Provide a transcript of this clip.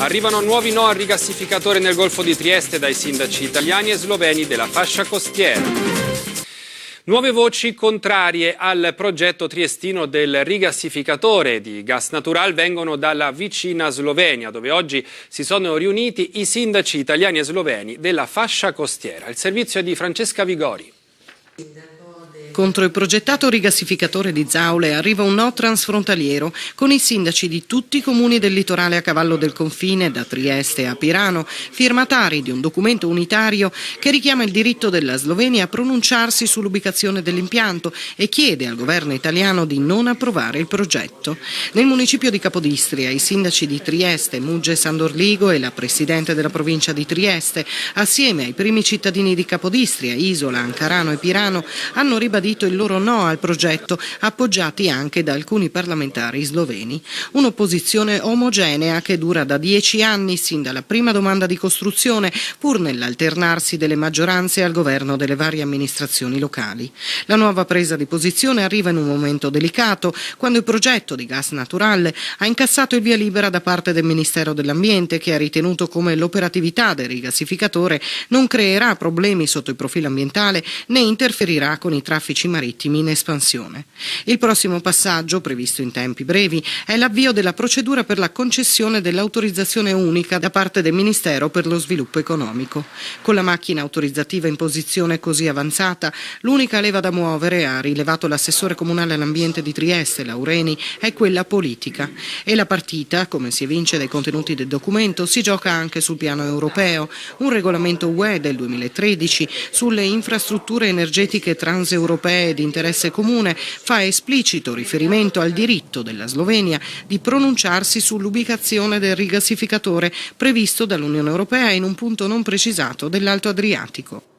Arrivano nuovi no al rigassificatore nel Golfo di Trieste dai sindaci italiani e sloveni della fascia costiera. Nuove voci contrarie al progetto triestino del rigassificatore di gas natural vengono dalla vicina Slovenia, dove oggi si sono riuniti i sindaci italiani e sloveni della fascia costiera. Il servizio è di Francesca Vigori. Contro il progettato rigassificatore di Zaule arriva un no transfrontaliero con i sindaci di tutti i comuni del litorale a cavallo del confine, da Trieste a Pirano, firmatari di un documento unitario che richiama il diritto della Slovenia a pronunciarsi sull'ubicazione dell'impianto e chiede al governo italiano di non approvare il progetto. Nel municipio di Capodistria i sindaci di Trieste, Mugge Sandorligo e la presidente della provincia di Trieste, assieme ai primi cittadini di Capodistria, Isola, Ancarano e Pirano, hanno ribadito il loro no al progetto, appoggiati anche da alcuni parlamentari sloveni. Un'opposizione omogenea che dura da 10 anni, sin dalla prima domanda di costruzione, pur nell'alternarsi delle maggioranze al governo delle varie amministrazioni locali. La nuova presa di posizione arriva in un momento delicato, quando il progetto di gas naturale ha incassato il via libera da parte del Ministero dell'Ambiente, che ha ritenuto come l'operatività del rigassificatore non creerà problemi sotto il profilo ambientale né interferirà con i traffici marittimi in espansione. Il prossimo passaggio, previsto in tempi brevi, è l'avvio della procedura per la concessione dell'autorizzazione unica da parte del Ministero per lo Sviluppo Economico. Con la macchina autorizzativa in posizione così avanzata, l'unica leva da muovere, ha rilevato l'assessore comunale all'ambiente di Trieste, Laureni, è quella politica. E la partita, come si evince dai contenuti del documento, si gioca anche sul piano europeo. Un regolamento UE del 2013 sulle infrastrutture energetiche transeuropee di interesse comune fa esplicito riferimento al diritto della Slovenia di pronunciarsi sull'ubicazione del rigassificatore previsto dall'Unione Europea in un punto non precisato dell'Alto Adriatico.